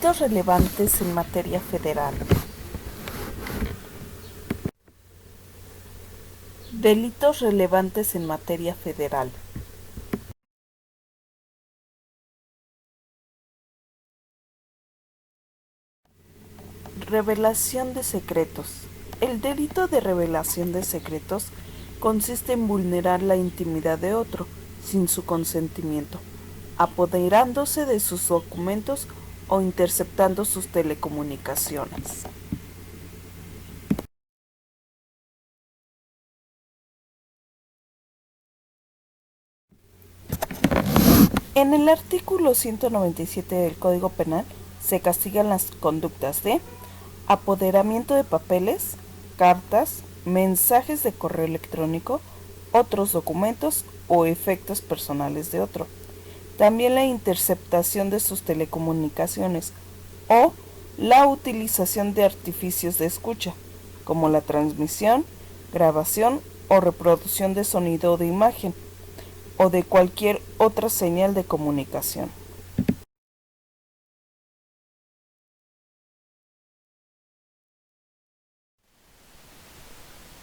Delitos relevantes en materia federal. Delitos relevantes en materia federal. Revelación de secretos. El delito de revelación de secretos consiste en vulnerar la intimidad de otro sin su consentimiento, apoderándose de sus documentos o interceptando sus telecomunicaciones. En el artículo 197 del Código Penal se castigan las conductas de apoderamiento de papeles, cartas, mensajes de correo electrónico, otros documentos o efectos personales de otro. También la interceptación de sus telecomunicaciones o la utilización de artificios de escucha, como la transmisión, grabación o reproducción de sonido o de imagen, o de cualquier otra señal de comunicación.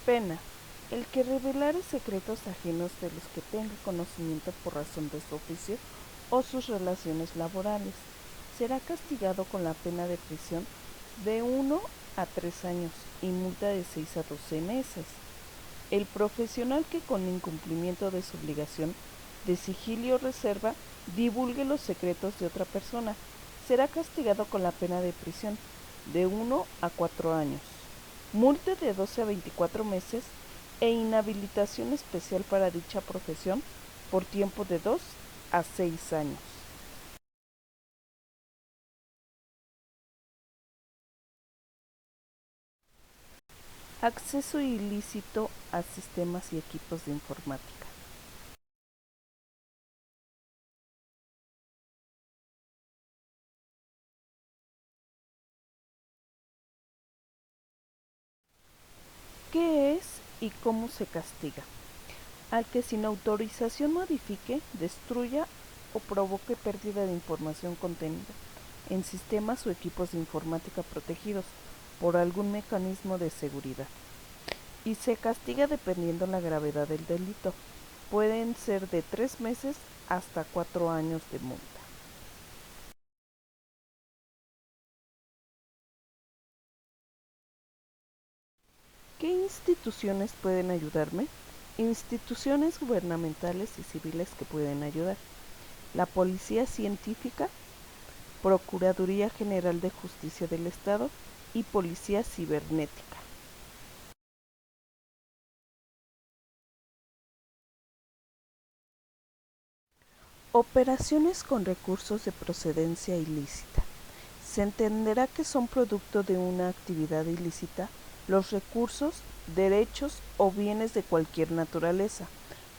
Pena. El que revelare secretos ajenos de los que tenga conocimiento por razón de su oficio o sus relaciones laborales será castigado con la pena de prisión de 1 a 3 años y multa de 6 a 12 meses. El profesional que con incumplimiento de su obligación de sigilio o reserva divulgue los secretos de otra persona será castigado con la pena de prisión de 1 a 4 años, multa de 12 a 24 meses e inhabilitación especial para dicha profesión por tiempo de 2 a 6 años. Acceso ilícito a sistemas y equipos de informática. ¿Qué es y cómo se castiga? Al que sin autorización modifique, destruya o provoque pérdida de información contenida en sistemas o equipos de informática protegidos por algún mecanismo de seguridad. Y se castiga dependiendo la gravedad del delito. Pueden ser de 3 meses hasta 4 años de multa. ¿Qué instituciones pueden ayudarme? Instituciones gubernamentales y civiles que pueden ayudar. La Policía Científica, Procuraduría General de Justicia del Estado y Policía Cibernética. Operaciones con recursos de procedencia ilícita. Se entenderá que son producto de una actividad ilícita los recursos, derechos o bienes de cualquier naturaleza,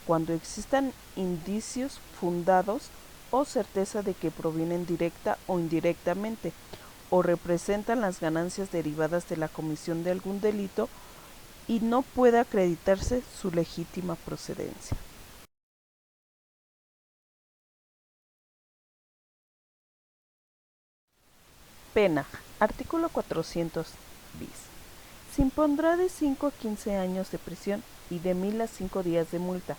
cuando existan indicios fundados o certeza de que provienen directa o indirectamente, o representan las ganancias derivadas de la comisión de algún delito y no puede acreditarse su legítima procedencia. Pena. Artículo 400 bis. Se impondrá de 5 a 15 años de prisión y de 1.000 a 5 días de multa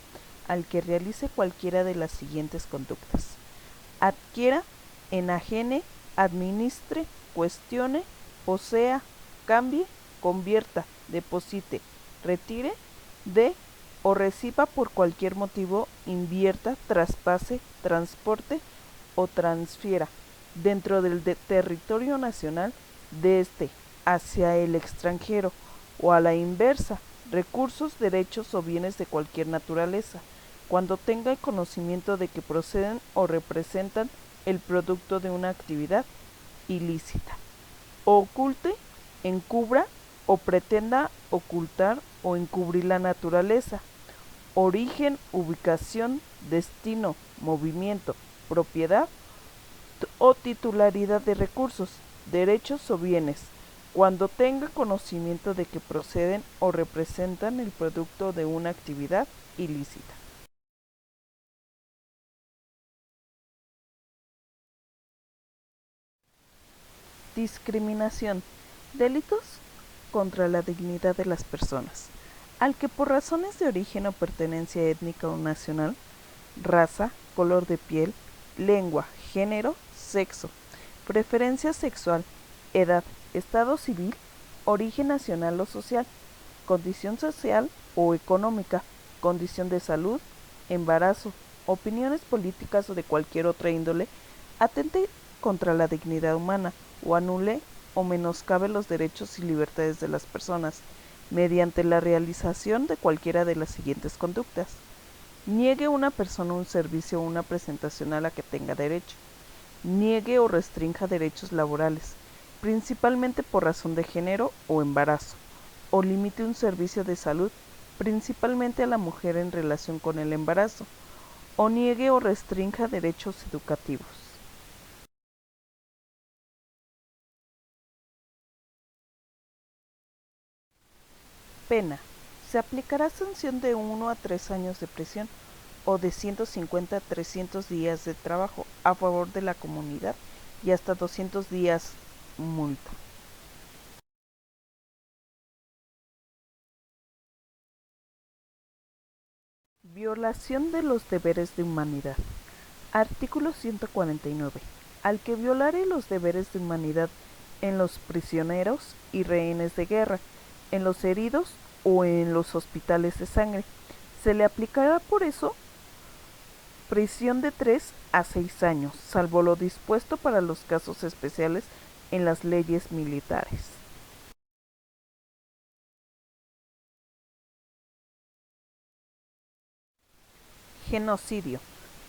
al que realice cualquiera de las siguientes conductas: adquiera, enajene, administre, cuestione, posea, cambie, convierta, deposite, retire, dé o reciba por cualquier motivo, invierta, traspase, transporte o transfiera dentro del territorio nacional de hacia el extranjero o a la inversa, recursos, derechos o bienes de cualquier naturaleza, cuando tenga conocimiento de que proceden o representan el producto de una actividad ilícita. Oculte, encubra o pretenda ocultar o encubrir la naturaleza, origen, ubicación, destino, movimiento, propiedad o titularidad de recursos, derechos o bienes, cuando tenga conocimiento de que proceden o representan el producto de una actividad ilícita. Discriminación. Delitos contra la dignidad de las personas. Al que por razones de origen o pertenencia étnica o nacional, raza, color de piel, lengua, género, sexo, preferencia sexual, edad, estado civil, origen nacional o social, condición social o económica, condición de salud, embarazo, opiniones políticas o de cualquier otra índole, atente contra la dignidad humana o anule o menoscabe los derechos y libertades de las personas mediante la realización de cualquiera de las siguientes conductas. Niegue a una persona un servicio o una presentación a la que tenga derecho. Niegue o restrinja derechos laborales, principalmente por razón de género o embarazo, o limite un servicio de salud, principalmente a la mujer en relación con el embarazo, o niegue o restrinja derechos educativos. Pena. Se aplicará sanción de 1 a 3 años de prisión o de 150 a 300 días de trabajo a favor de la comunidad y hasta 200 días multa. Violación de los deberes de humanidad. Artículo 149. Al que violare los deberes de humanidad en los prisioneros y rehenes de guerra, en los heridos o en los hospitales de sangre, se le aplicará por eso prisión de 3 a 6 años, salvo lo dispuesto para los casos especiales en las leyes militares. Genocidio.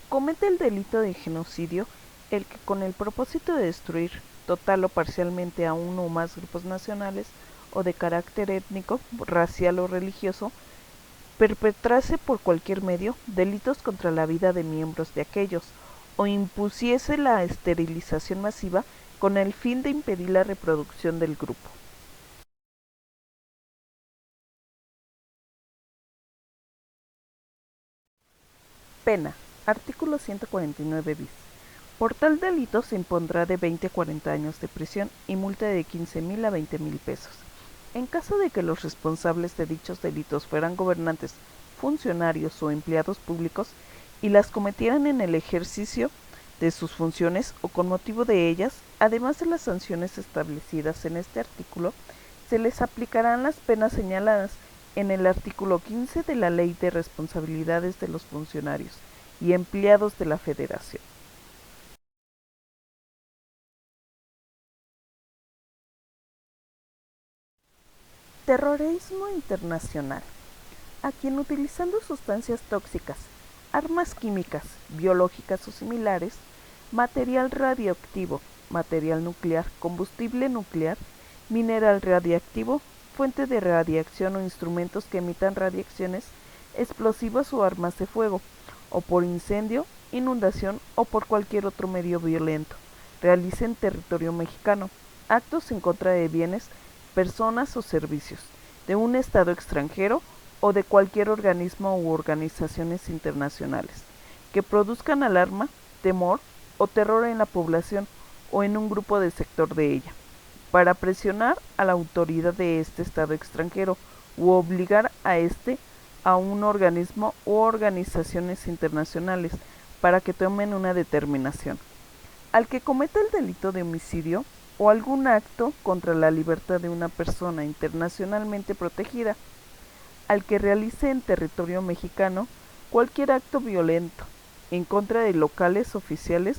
Comete el delito de genocidio el que con el propósito de destruir total o parcialmente a uno o más grupos nacionales o de carácter étnico, racial o religioso, perpetrase por cualquier medio delitos contra la vida de miembros de aquellos, o impusiese la esterilización masiva con el fin de impedir la reproducción del grupo. Pena. Artículo 149 bis. Por tal delito se impondrá de 20 a 40 años de prisión y multa de 15,000 a 20,000 pesos. En caso de que los responsables de dichos delitos fueran gobernantes, funcionarios o empleados públicos y las cometieran en el ejercicio de sus funciones o con motivo de ellas, además de las sanciones establecidas en este artículo, se les aplicarán las penas señaladas en el artículo 15 de la Ley de Responsabilidades de los Funcionarios y Empleados de la Federación. Terrorismo internacional. A quien utilizando sustancias tóxicas, armas químicas, biológicas o similares, material radioactivo, material nuclear, combustible nuclear, mineral radiactivo, fuente de radiación o instrumentos que emitan radiaciones, explosivos o armas de fuego, o por incendio, inundación o por cualquier otro medio violento, realice en territorio mexicano actos en contra de bienes, personas o servicios de un Estado extranjero o de cualquier organismo u organizaciones internacionales que produzcan alarma, temor o terror en la población o en un grupo de sector de ella, para presionar a la autoridad de este Estado extranjero u obligar a este a un organismo u organizaciones internacionales para que tomen una determinación. Al que cometa el delito de homicidio o algún acto contra la libertad de una persona internacionalmente protegida, al que realice en territorio mexicano cualquier acto violento en contra de locales oficiales,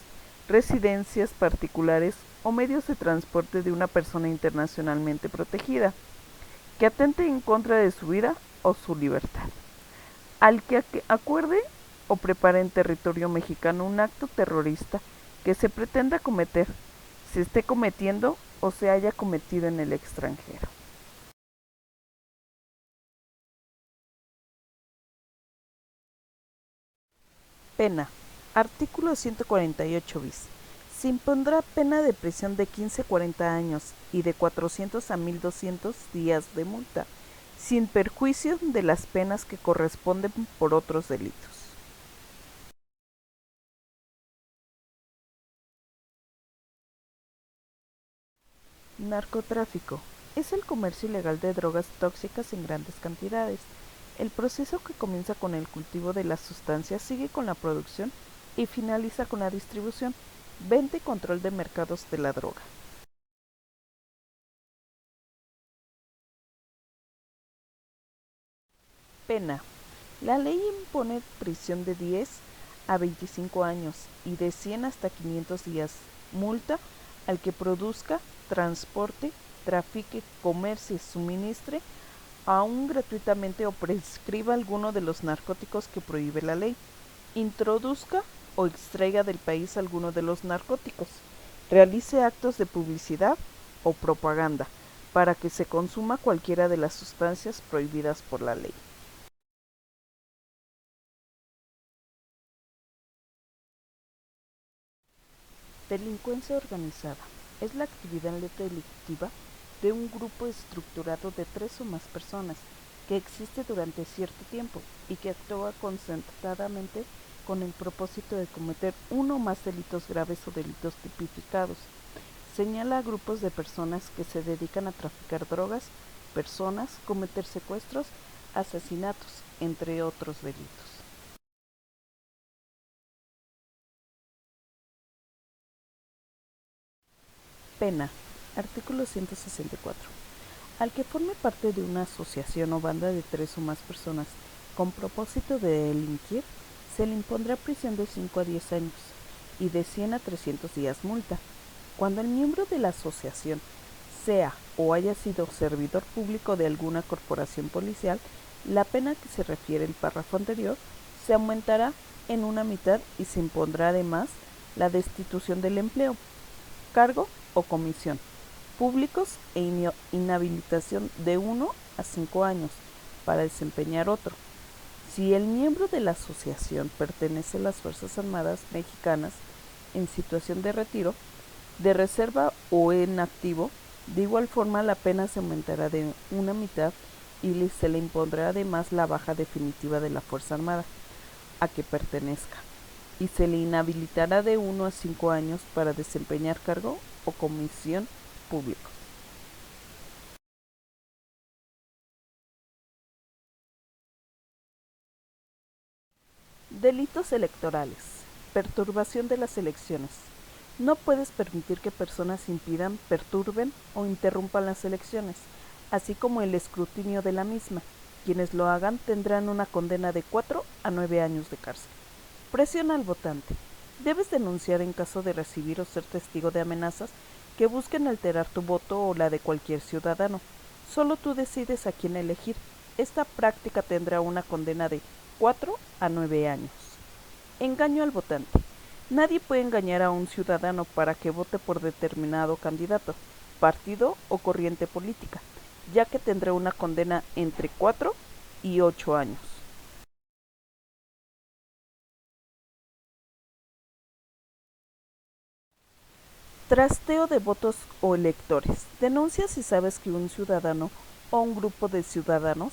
residencias particulares o medios de transporte de una persona internacionalmente protegida, que atente en contra de su vida o su libertad, al que acuerde o prepare en territorio mexicano un acto terrorista que se pretenda cometer, se esté cometiendo o se haya cometido en el extranjero. Pena. Artículo 148 bis. Se impondrá pena de prisión de 15 a 40 años y de 400 a 1,200 días de multa, sin perjuicio de las penas que corresponden por otros delitos. Narcotráfico. Es el comercio ilegal de drogas tóxicas en grandes cantidades. El proceso que comienza con el cultivo de las sustancias sigue con la producción y finaliza con la distribución, venta y control de mercados de la droga. Pena. La ley impone prisión de 10 a 25 años y de 100 hasta 500 días. Multa al que produzca, transporte, trafique, comercie, suministre, aún gratuitamente o prescriba alguno de los narcóticos que prohíbe la ley, introduzca o extraiga del país alguno de los narcóticos, realice actos de publicidad o propaganda para que se consuma cualquiera de las sustancias prohibidas por la ley. Delincuencia organizada. Es la actividad delictiva de un grupo estructurado de 3 o más personas que existe durante cierto tiempo y que actúa concertadamente con el propósito de cometer uno o más delitos graves o delitos tipificados. Señala a grupos de personas que se dedican a traficar drogas, personas, cometer secuestros, asesinatos, entre otros delitos. Pena. Artículo 164. Al que forme parte de una asociación o banda de 3 o más personas con propósito de delinquir, se le impondrá prisión de 5 a 10 años y de 100 a 300 días multa. Cuando el miembro de la asociación sea o haya sido servidor público de alguna corporación policial, la pena que se refiere el párrafo anterior se aumentará en una mitad y se impondrá además la destitución del empleo, cargo o comisión públicos e inhabilitación de 1 a 5 años para desempeñar otro. Si el miembro de la asociación pertenece a las Fuerzas Armadas Mexicanas en situación de retiro, de reserva o en activo, de igual forma la pena se aumentará de una mitad y se le impondrá además la baja definitiva de la Fuerza Armada a que pertenezca y se le inhabilitará de 1 a 5 años para desempeñar cargo o comisión público. Delitos electorales. Perturbación de las elecciones. No puedes permitir que personas impidan, perturben o interrumpan las elecciones, así como el escrutinio de la misma. Quienes lo hagan tendrán una condena de 4 a 9 años de cárcel. Presión al votante. Debes denunciar en caso de recibir o ser testigo de amenazas que busquen alterar tu voto o la de cualquier ciudadano. Solo tú decides a quién elegir. Esta práctica tendrá una condena de 4 a 9 años. Engaño al votante. Nadie puede engañar a un ciudadano para que vote por determinado candidato, partido o corriente política, ya que tendrá una condena entre 4 y 8 años. Trasteo de votos o electores. Denuncia si sabes que un ciudadano o un grupo de ciudadanos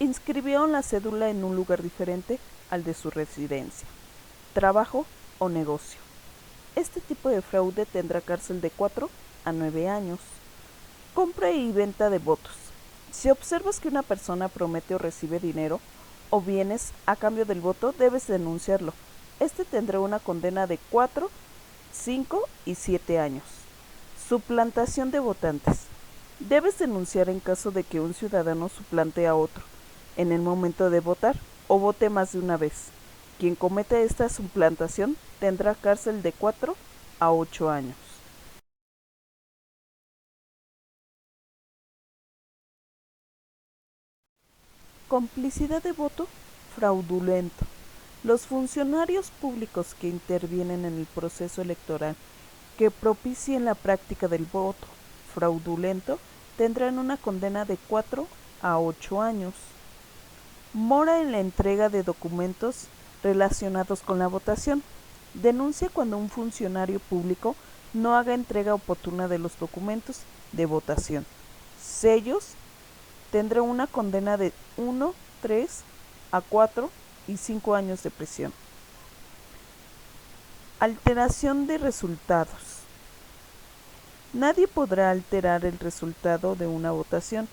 inscribieron la cédula en un lugar diferente al de su residencia, trabajo o negocio. Este tipo de fraude tendrá cárcel de 4 a 9 años. Compra y venta de votos. Si observas que una persona promete o recibe dinero o bienes a cambio del voto, debes denunciarlo. Este tendrá una condena de 4, 5 y 7 años. Suplantación de votantes. Debes denunciar en caso de que un ciudadano suplante a otro en el momento de votar o vote más de una vez. Quien cometa esta suplantación tendrá cárcel de 4 a 8 años. Complicidad de voto fraudulento. Los funcionarios públicos que intervienen en el proceso electoral que propicien la práctica del voto fraudulento tendrán una condena de 4 a 8 años. Mora en la entrega de documentos relacionados con la votación. Denuncia cuando un funcionario público no haga entrega oportuna de los documentos de votación. Sellos. Tendrá una condena de 1, 3 a 4 y 5 años de prisión. Alteración de resultados. Nadie podrá alterar el resultado de una votación,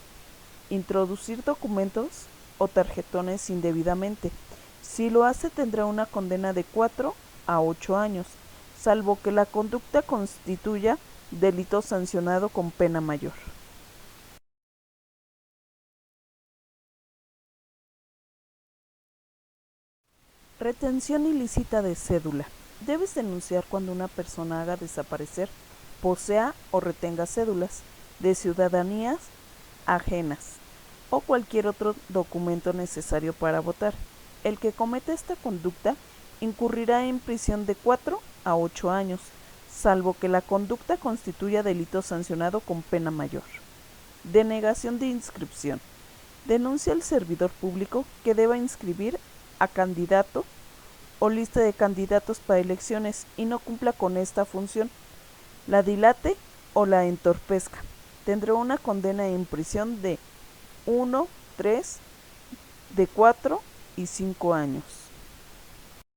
introducir documentos o tarjetones indebidamente. Si lo hace, tendrá una condena de 4 a 8 años, salvo que la conducta constituya delito sancionado con pena mayor. Retención ilícita de cédula. Debes denunciar cuando una persona haga desaparecer, posea o retenga cédulas de ciudadanías ajenas o cualquier otro documento necesario para votar. El que cometa esta conducta incurrirá en prisión de 4 a 8 años, salvo que la conducta constituya delito sancionado con pena mayor. Denegación de inscripción. Denuncia al servidor público que deba inscribir a candidato o lista de candidatos para elecciones y no cumpla con esta función, la dilate o la entorpezca. Tendrá una condena en prisión de 1, 3, de 4 y 5 años.